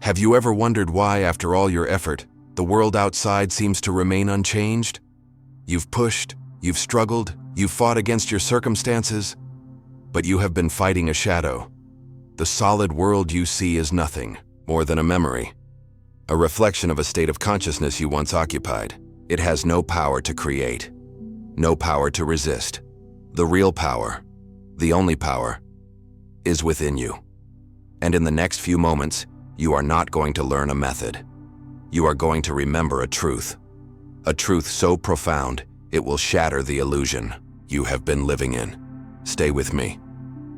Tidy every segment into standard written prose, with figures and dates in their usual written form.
Have you ever wondered why, after all your effort, the world outside seems to remain unchanged? You've pushed, you've struggled, you've fought against your circumstances, but you have been fighting a shadow. The solid world you see is nothing more than a memory, a reflection of a state of consciousness you once occupied. It has no power to create, no power to resist. The real power, the only power, is within you. And in the next few moments, you are not going to learn a method. You are going to remember a truth so profound it will shatter the illusion you have been living in. Stay with me,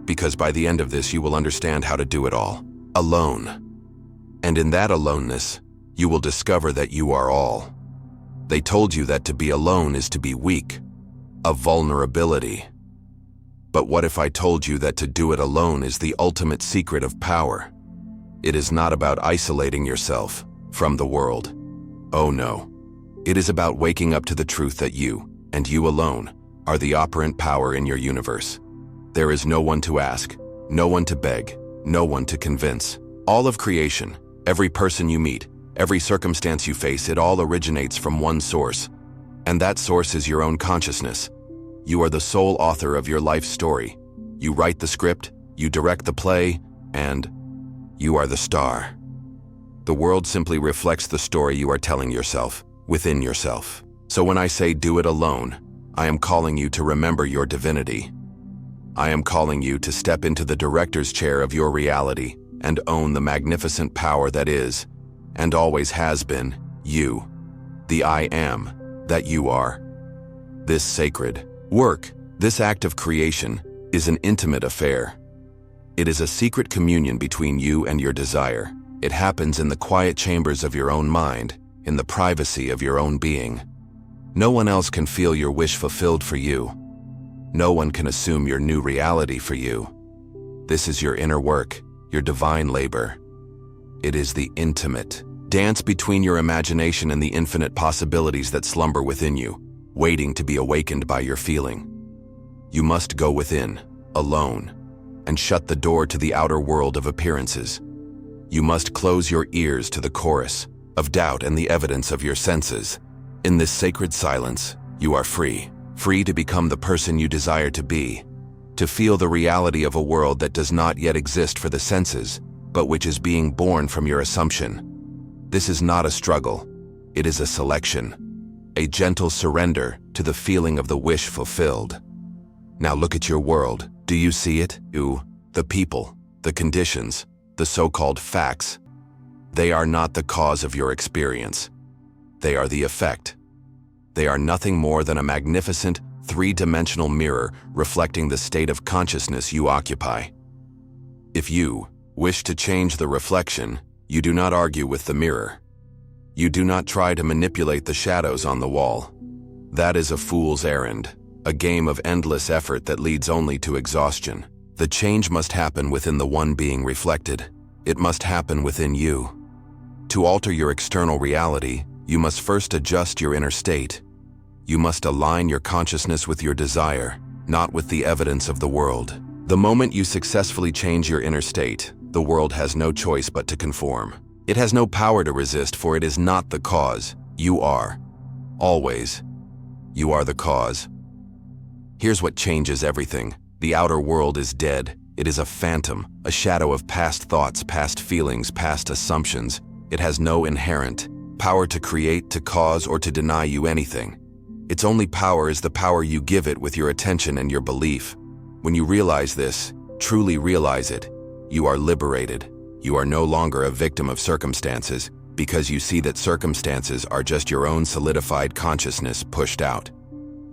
because by the end of this you will understand how to do it all, alone. And in that aloneness, you will discover that you are all. They told you that to be alone is to be weak, a vulnerability. But what if I told you that to do it alone is the ultimate secret of power? It is not about isolating yourself from the world. Oh no. It is about waking up to the truth that you, and you alone, are the operant power in your universe. There is no one to ask, no one to beg, no one to convince. All of creation, every person you meet, every circumstance you face, it all originates from one source. And that source is your own consciousness. You are the sole author of your life story. You write the script, you direct the play, and you are the star. The world simply reflects the story you are telling yourself, within yourself. So when I say do it alone, I am calling you to remember your divinity. I am calling you to step into the director's chair of your reality and own the magnificent power that is, and always has been, you. The I am that you are. This sacred work, this act of creation, is an intimate affair. It is a secret communion between you and your desire. It happens in the quiet chambers of your own mind, in the privacy of your own being. No one else can feel your wish fulfilled for you. No one can assume your new reality for you. This is your inner work, your divine labor. It is the intimate dance between your imagination and the infinite possibilities that slumber within you, waiting to be awakened by your feeling. You must go within, alone, and shut the door to the outer world of appearances. You must close your ears to the chorus of doubt and the evidence of your senses. In this sacred silence, you are free to become the person you desire to be, to feel the reality of a world that does not yet exist for the senses, but which is being born from your assumption. This is not a struggle, it is a selection, a gentle surrender to the feeling of the wish fulfilled. Now look at your world. Do you see it? You, the people, the conditions, the so-called facts. They are not the cause of your experience. They are the effect. They are nothing more than a magnificent, three-dimensional mirror reflecting the state of consciousness you occupy. If you wish to change the reflection, you do not argue with the mirror. You do not try to manipulate the shadows on the wall. That is a fool's errand, a game of endless effort that leads only to exhaustion. The change must happen within the one being reflected. It must happen within you. To alter your external reality, you must first adjust your inner state. You must align your consciousness with your desire, not with the evidence of the world. The moment you successfully change your inner state, the world has no choice but to conform. It has no power to resist, for it is not the cause. You are. Always. You are the cause. Here's what changes everything. The outer world is dead. It is a phantom, a shadow of past thoughts, past feelings, past assumptions. It has no inherent power to create, to cause, or to deny you anything. Its only power is the power you give it with your attention and your belief. When you realize this, truly realize it, you are liberated. You are no longer a victim of circumstances, because you see that circumstances are just your own solidified consciousness pushed out.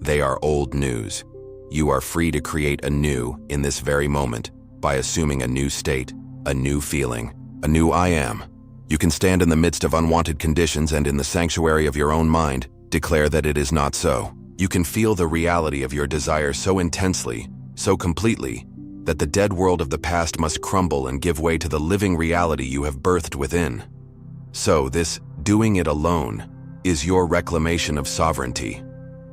They are old news. You are free to create anew in this very moment by assuming a new state, a new feeling, a new I am. You can stand in the midst of unwanted conditions and in the sanctuary of your own mind, declare that it is not so. You can feel the reality of your desire so intensely, so completely, that the dead world of the past must crumble and give way to the living reality you have birthed within. So this doing it alone is your reclamation of sovereignty.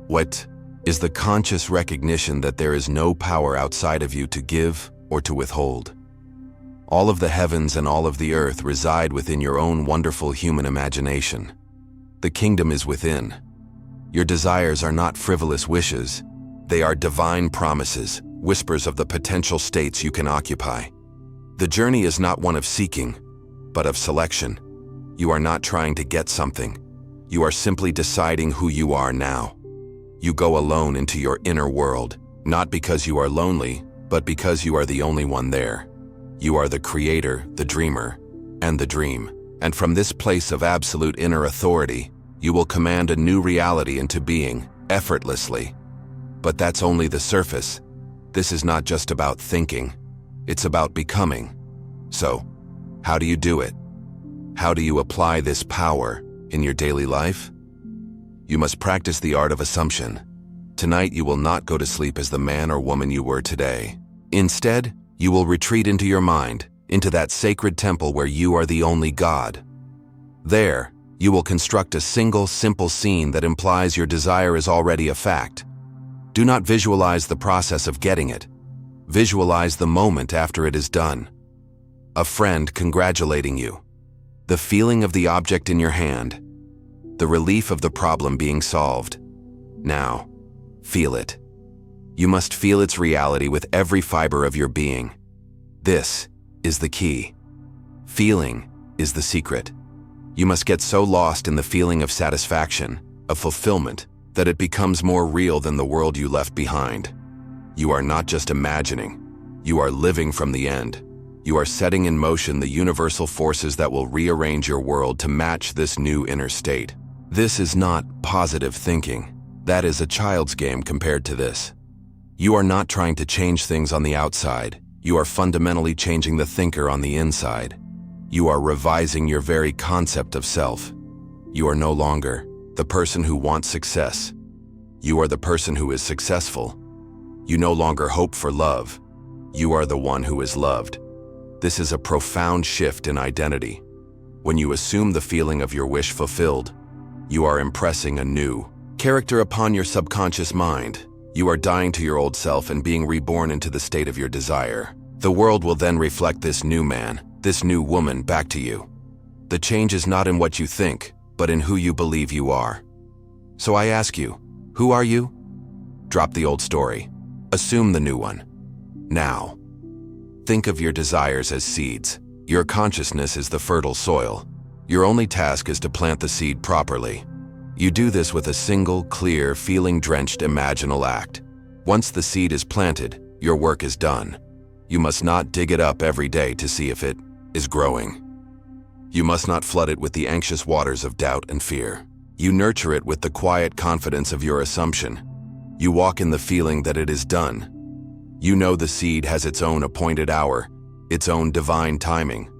What is the conscious recognition that there is no power outside of you to give or to withhold. All of the heavens and all of the earth reside within your own wonderful human imagination. The kingdom is within. Your desires are not frivolous wishes. They are divine promises, whispers of the potential states you can occupy. The journey is not one of seeking, but of selection. You are not trying to get something. You are simply deciding who you are now. You go alone into your inner world, not because you are lonely, but because you are the only one there. You are the creator, the dreamer, and the dream. And from this place of absolute inner authority, you will command a new reality into being, effortlessly. But that's only the surface. This is not just about thinking. It's about becoming. So, how do you do it? How do you apply this power in your daily life? You must practice the art of assumption. Tonight you will not go to sleep as the man or woman you were today. Instead, you will retreat into your mind, into that sacred temple where you are the only God. There, you will construct a single, simple scene that implies your desire is already a fact. Do not visualize the process of getting it. Visualize the moment after it is done. A friend congratulating you. The feeling of the object in your hand. The relief of the problem being solved. Now, feel it. You must feel its reality with every fiber of your being. This is the key. Feeling is the secret. You must get so lost in the feeling of satisfaction, of fulfillment, that it becomes more real than the world you left behind. You are not just imagining. You are living from the end. You are setting in motion the universal forces that will rearrange your world to match this new inner state. This is not positive thinking. That is a child's game compared to this. You are not trying to change things on the outside. You are fundamentally changing the thinker on the inside. You are revising your very concept of self. You are no longer the person who wants success. You are the person who is successful. You no longer hope for love. You are the one who is loved. This is a profound shift in identity. When you assume the feeling of your wish fulfilled, you are impressing a new character upon your subconscious mind. You are dying to your old self and being reborn into the state of your desire. The world will then reflect this new man, this new woman back to you. The change is not in what you think, but in who you believe you are. So I ask you, who are you? Drop the old story. Assume the new one. Now, think of your desires as seeds. Your consciousness is the fertile soil. Your only task is to plant the seed properly. You do this with a single, clear, feeling-drenched imaginal act. Once the seed is planted, your work is done. You must not dig it up every day to see if it is growing. You must not flood it with the anxious waters of doubt and fear. You nurture it with the quiet confidence of your assumption. You walk in the feeling that it is done. You know the seed has its own appointed hour, its own divine timing.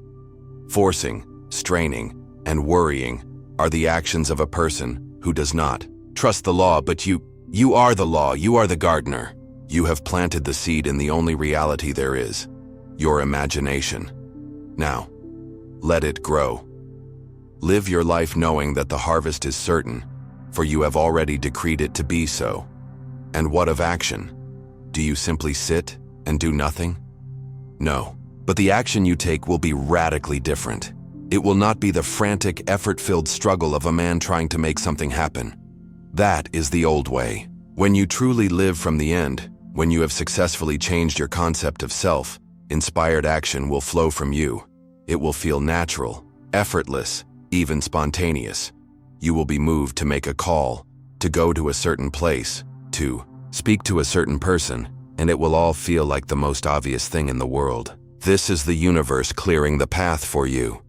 Forcing, straining, and worrying are the actions of a person who does not trust the law, but you are the law, you are the gardener. You have planted the seed in the only reality there is, your imagination. Now, let it grow. Live your life knowing that the harvest is certain, for you have already decreed it to be so. And what of action? Do you simply sit and do nothing? No, but the action you take will be radically different. It will not be the frantic, effort-filled struggle of a man trying to make something happen. That is the old way. When you truly live from the end, when you have successfully changed your concept of self, inspired action will flow from you. It will feel natural, effortless, even spontaneous. You will be moved to make a call, to go to a certain place, to speak to a certain person, and it will all feel like the most obvious thing in the world. This is the universe clearing the path for you.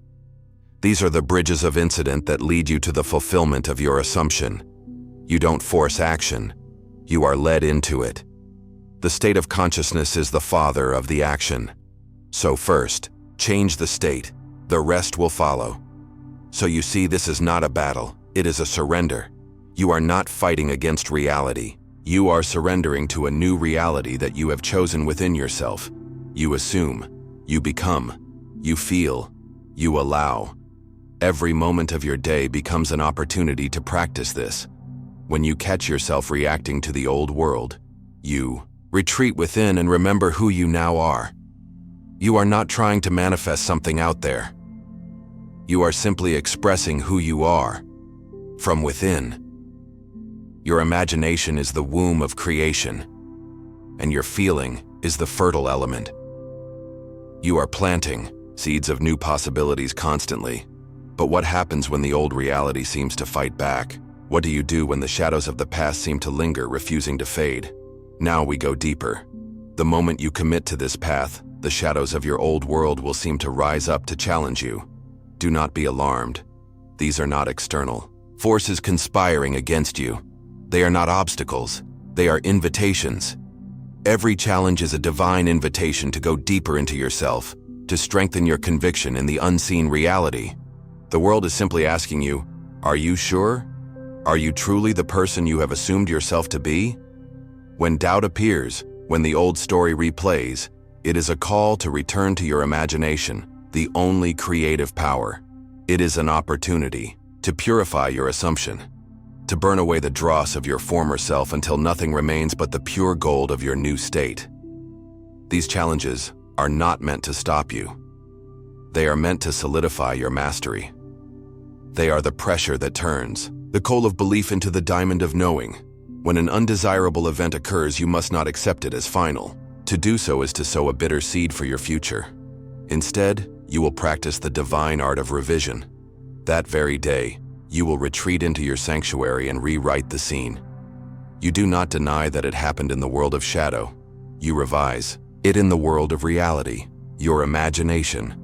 These are the bridges of incident that lead you to the fulfillment of your assumption. You don't force action. You are led into it. The state of consciousness is the father of the action. So first, change the state. The rest will follow. So you see, this is not a battle. It is a surrender. You are not fighting against reality. You are surrendering to a new reality that you have chosen within yourself. You assume. You become. You feel. You allow. Every moment of your day becomes an opportunity to practice this. When you catch yourself reacting to the old world, you retreat within and remember who you now are. You are not trying to manifest something out there. You are simply expressing who you are, from within. Your imagination is the womb of creation, and your feeling is the fertile element. You are planting seeds of new possibilities constantly. But what happens when the old reality seems to fight back? What do you do when the shadows of the past seem to linger, refusing to fade? Now we go deeper. The moment you commit to this path, the shadows of your old world will seem to rise up to challenge you. Do not be alarmed. These are not external forces conspiring against you. They are not obstacles. They are invitations. Every challenge is a divine invitation to go deeper into yourself, to strengthen your conviction in the unseen reality. The world is simply asking you, are you sure? Are you truly the person you have assumed yourself to be? When doubt appears, when the old story replays, it is a call to return to your imagination, the only creative power. It is an opportunity to purify your assumption, to burn away the dross of your former self until nothing remains but the pure gold of your new state. These challenges are not meant to stop you. They are meant to solidify your mastery. They are the pressure that turns the coal of belief into the diamond of knowing. When an undesirable event occurs, you must not accept it as final. To do so is to sow a bitter seed for your future. Instead, you will practice the divine art of revision. That very day, you will retreat into your sanctuary and rewrite the scene. You do not deny that it happened in the world of shadow. You revise it in the world of reality, your imagination.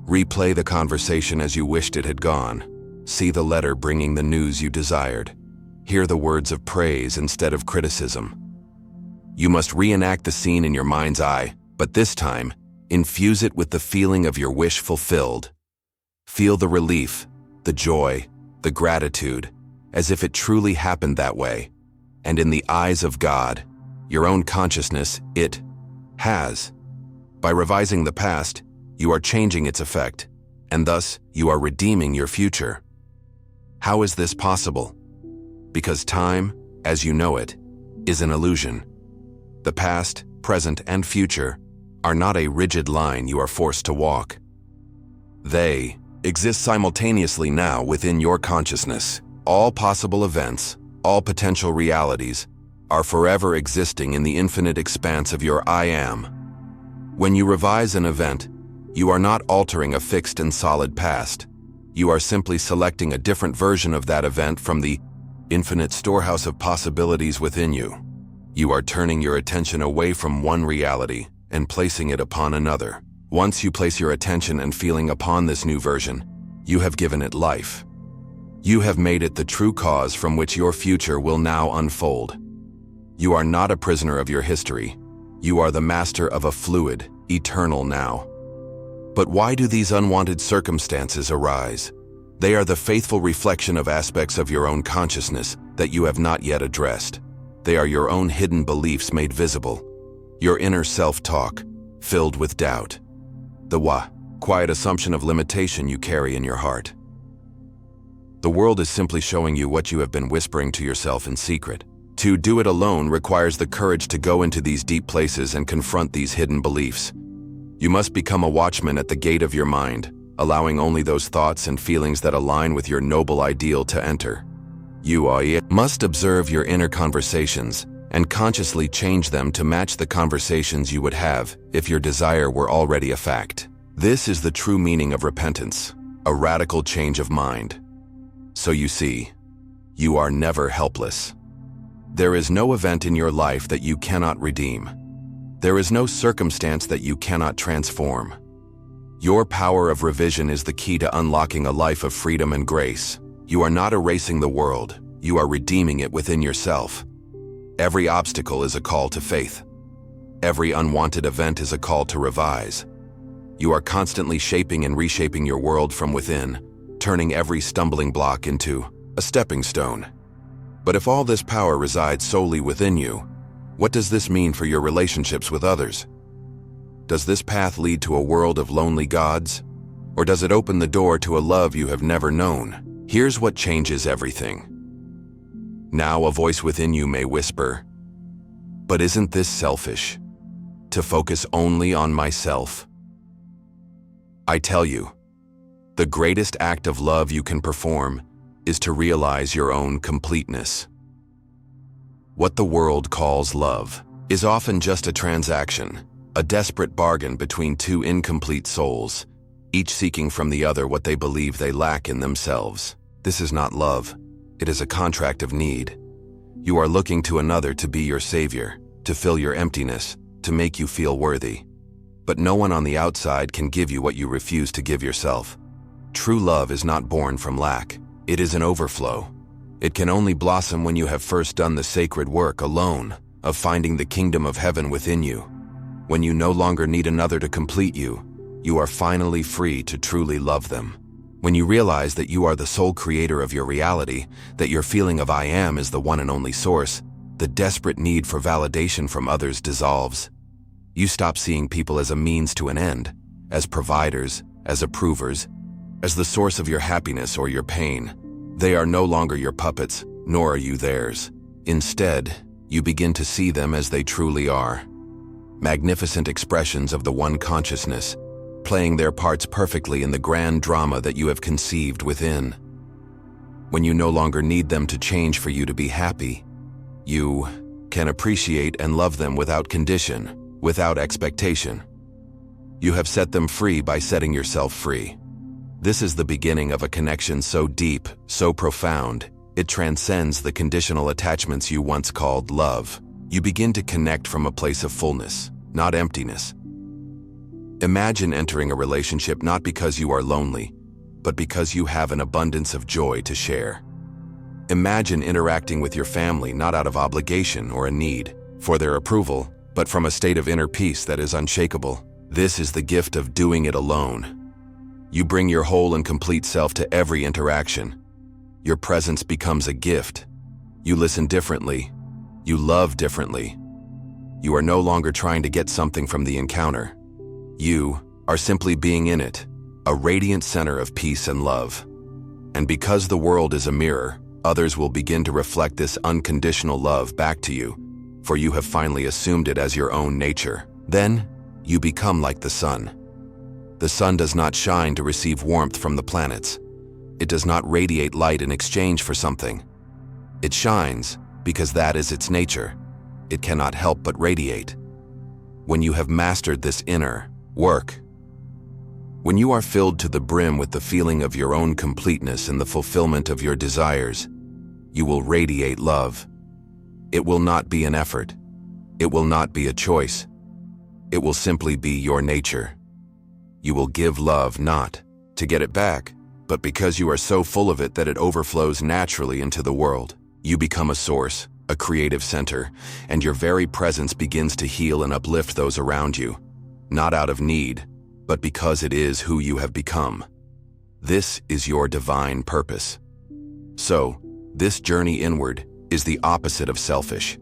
Replay the conversation as you wished it had gone. See the letter bringing the news you desired. Hear the words of praise instead of criticism. You must reenact the scene in your mind's eye, but this time, infuse it with the feeling of your wish fulfilled. Feel the relief, the joy, the gratitude, as if it truly happened that way. And in the eyes of God, your own consciousness, it has. By revising the past, you are changing its effect, and thus you are redeeming your future. How is this possible? Because time, as you know it, is an illusion. The past, present, and future are not a rigid line you are forced to walk. They exist simultaneously now within your consciousness. All possible events, all potential realities, are forever existing in the infinite expanse of your I am. When you revise an event, you are not altering a fixed and solid past. You are simply selecting a different version of that event from the infinite storehouse of possibilities within you. You are turning your attention away from one reality and placing it upon another. Once you place your attention and feeling upon this new version, you have given it life. You have made it the true cause from which your future will now unfold. You are not a prisoner of your history. You are the master of a fluid, eternal now. But why do these unwanted circumstances arise? They are the faithful reflection of aspects of your own consciousness that you have not yet addressed. They are your own hidden beliefs made visible, your inner self-talk, filled with doubt, the quiet assumption of limitation you carry in your heart. The world is simply showing you what you have been whispering to yourself in secret. To do it alone requires the courage to go into these deep places and confront these hidden beliefs. You must become a watchman at the gate of your mind, allowing only those thoughts and feelings that align with your noble ideal to enter. You must observe your inner conversations and consciously change them to match the conversations you would have if your desire were already a fact. This is the true meaning of repentance, a radical change of mind. So you see, you are never helpless. There is no event in your life that you cannot redeem. There is no circumstance that you cannot transform. Your power of revision is the key to unlocking a life of freedom and grace. You are not erasing the world, you are redeeming it within yourself. Every obstacle is a call to faith. Every unwanted event is a call to revise. You are constantly shaping and reshaping your world from within, turning every stumbling block into a stepping stone. But if all this power resides solely within you, what does this mean for your relationships with others? Does this path lead to a world of lonely gods? Or does it open the door to a love you have never known? Here's what changes everything. Now a voice within you may whisper, "But isn't this selfish? To focus only on myself? I tell you, the greatest act of love you can perform is to realize your own completeness. What the world calls love is often just a transaction, a desperate bargain between two incomplete souls, each seeking from the other what they believe they lack in themselves. This is not love. It is a contract of need. You are looking to another to be your savior, to fill your emptiness, to make you feel worthy. But no one on the outside can give you what you refuse to give yourself. True love is not born from lack. It is an overflow. It can only blossom when you have first done the sacred work alone of finding the kingdom of heaven within you. When you no longer need another to complete you, you are finally free to truly love them. When you realize that you are the sole creator of your reality, that your feeling of I am is the one and only source, the desperate need for validation from others dissolves. You stop seeing people as a means to an end, as providers, as approvers, as the source of your happiness or your pain. They are no longer your puppets, nor are you theirs. Instead, you begin to see them as they truly are. Magnificent expressions of the one consciousness, playing their parts perfectly in the grand drama that you have conceived within. When you no longer need them to change for you to be happy, you can appreciate and love them without condition, without expectation. You have set them free by setting yourself free. This is the beginning of a connection so deep, so profound, it transcends the conditional attachments you once called love. You begin to connect from a place of fullness, not emptiness. Imagine entering a relationship not because you are lonely, but because you have an abundance of joy to share. Imagine interacting with your family not out of obligation or a need for their approval, but from a state of inner peace that is unshakable. This is the gift of doing it alone. You bring your whole and complete self to every interaction. Your presence becomes a gift. You listen differently. You love differently. You are no longer trying to get something from the encounter. You are simply being in it, a radiant center of peace and love. And because the world is a mirror, others will begin to reflect this unconditional love back to you, for you have finally assumed it as your own nature. Then, you become like the sun. The sun does not shine to receive warmth from the planets. It does not radiate light in exchange for something. It shines because that is its nature. It cannot help but radiate. When you have mastered this inner work, when you are filled to the brim with the feeling of your own completeness and the fulfillment of your desires, you will radiate love. It will not be an effort. It will not be a choice. It will simply be your nature. You will give love not to get it back, but because you are so full of it that it overflows naturally into the world. You become a source, a creative center, and your very presence begins to heal and uplift those around you, not out of need, but because it is who you have become. This is your divine purpose. So, this journey inward is the opposite of selfish.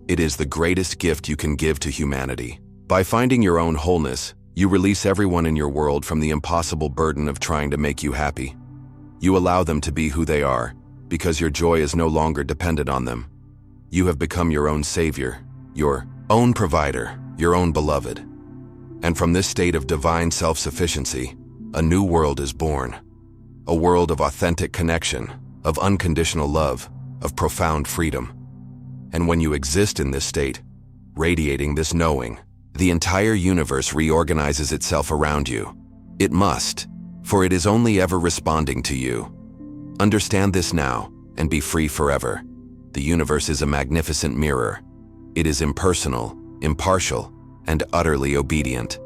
It is the greatest gift you can give to humanity. By finding your own wholeness, you release everyone in your world from the impossible burden of trying to make you happy. You allow them to be who they are, because your joy is no longer dependent on them. You have become your own savior, your own provider, your own beloved. And from this state of divine self-sufficiency, a new world is born. A world of authentic connection, of unconditional love, of profound freedom. And when you exist in this state, radiating this knowing, the entire universe reorganizes itself around you. It must, for it is only ever responding to you. Understand this now and be free forever. The universe is a magnificent mirror. It is impersonal, impartial, and utterly obedient.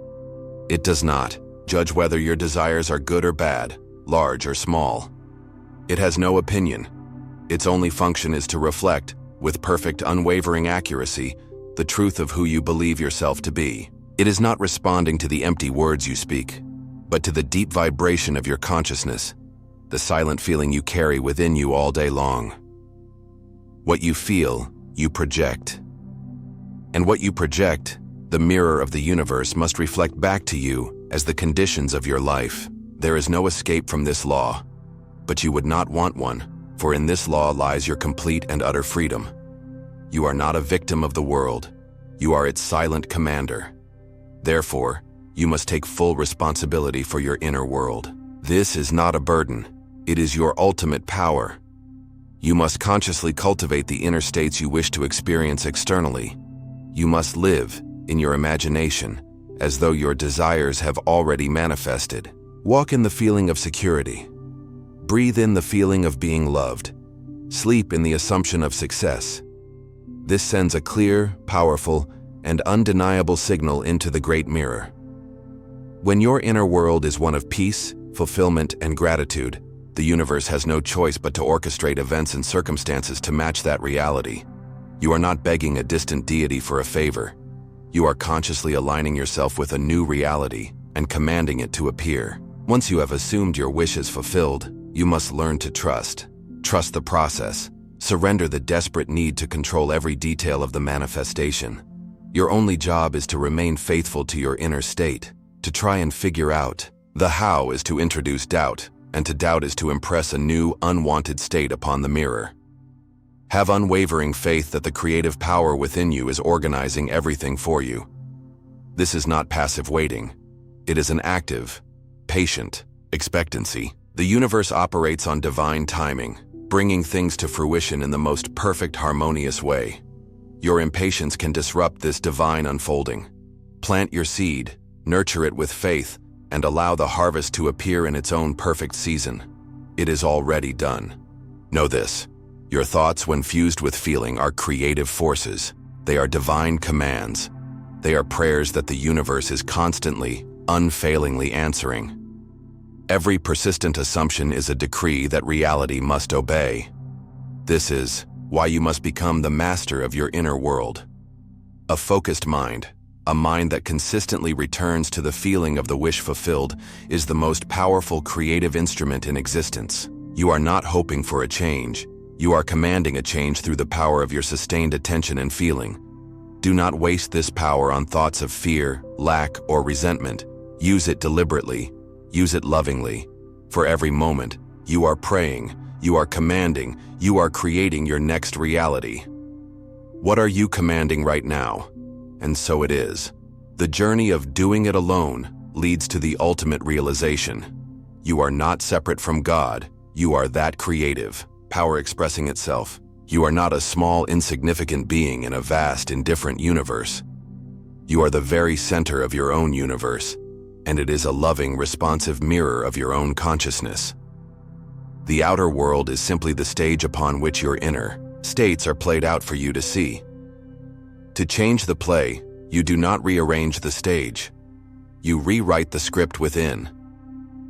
It does not judge whether your desires are good or bad, large or small. It has no opinion. Its only function is to reflect, with perfect unwavering accuracy, the truth of who you believe yourself to be. It is not responding to the empty words you speak, but to the deep vibration of your consciousness, the silent feeling you carry within you all day long. What you feel, you project. And what you project, the mirror of the universe must reflect back to you as the conditions of your life. There is no escape from this law, but you would not want one, for in this law lies your complete and utter freedom. You are not a victim of the world. You are its silent commander. Therefore, You must take full responsibility for your inner world. This is not a burden. It is your ultimate power. You must consciously cultivate the inner states you wish to experience externally. You must live in your imagination as though your desires have already manifested. Walk in the feeling of security. Breathe in the feeling of being loved. Sleep in the assumption of success. This sends a clear, powerful, and undeniable signal into the great mirror. When your inner world is one of peace, fulfillment, and gratitude, the universe has no choice but to orchestrate events and circumstances to match that reality. You are not begging a distant deity for a favor. You are consciously aligning yourself with a new reality and commanding it to appear. Once you have assumed your wish is fulfilled, you must learn to trust. Trust the process. Surrender the desperate need to control every detail of the manifestation. Your only job is to remain faithful to your inner state. To try and figure out the how is to introduce doubt, and to doubt is to impress a new, unwanted state upon the mirror. Have unwavering faith that the creative power within you is organizing everything for you. This is not passive waiting. It is an active, patient expectancy. The universe operates on divine timing, bringing things to fruition in the most perfect, harmonious way. Your impatience can disrupt this divine unfolding. Plant your seed, nurture it with faith, and allow the harvest to appear in its own perfect season. It is already done. Know this: your thoughts, when fused with feeling, are creative forces. They are divine commands. They are prayers that the universe is constantly, unfailingly answering. Every persistent assumption is a decree that reality must obey. This is why you must become the master of your inner world. A focused mind, a mind that consistently returns to the feeling of the wish fulfilled, is the most powerful creative instrument in existence. You are not hoping for a change. You are commanding a change through the power of your sustained attention and feeling. Do not waste this power on thoughts of fear, lack, or resentment. Use it deliberately. Use it lovingly. For every moment, you are praying, you are commanding, you are creating your next reality. What are you commanding right now? And so it is. The journey of doing it alone leads to the ultimate realization. You are not separate from God. You are that creative power expressing itself. You are not a small, insignificant being in a vast, indifferent universe. You are the very center of your own universe, and it is a loving, responsive mirror of your own consciousness. The outer world is simply the stage upon which your inner states are played out for you to see. To change the play, you do not rearrange the stage. You rewrite the script within.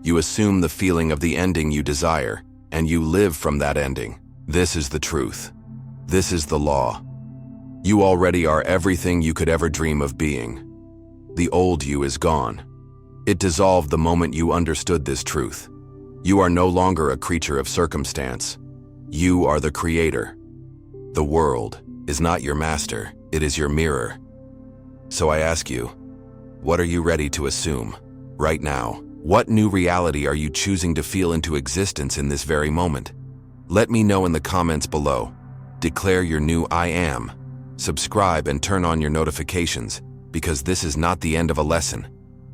You assume the feeling of the ending you desire, and you live from that ending. This is the truth. This is the law. You already are everything you could ever dream of being. The old you is gone. It dissolved the moment you understood this truth. You are no longer a creature of circumstance. You are the creator. The world is not your master, it is your mirror. So I ask you, what are you ready to assume right now? What new reality are you choosing to feel into existence in this very moment? Let me know in the comments below. Declare your new I am. Subscribe and turn on your notifications, because this is not the end of a lesson.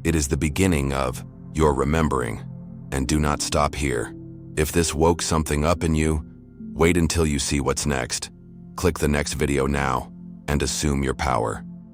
It is the beginning of your remembering. And do not stop here. If this woke something up in you, wait until you see what's next. Click the next video now and assume your power.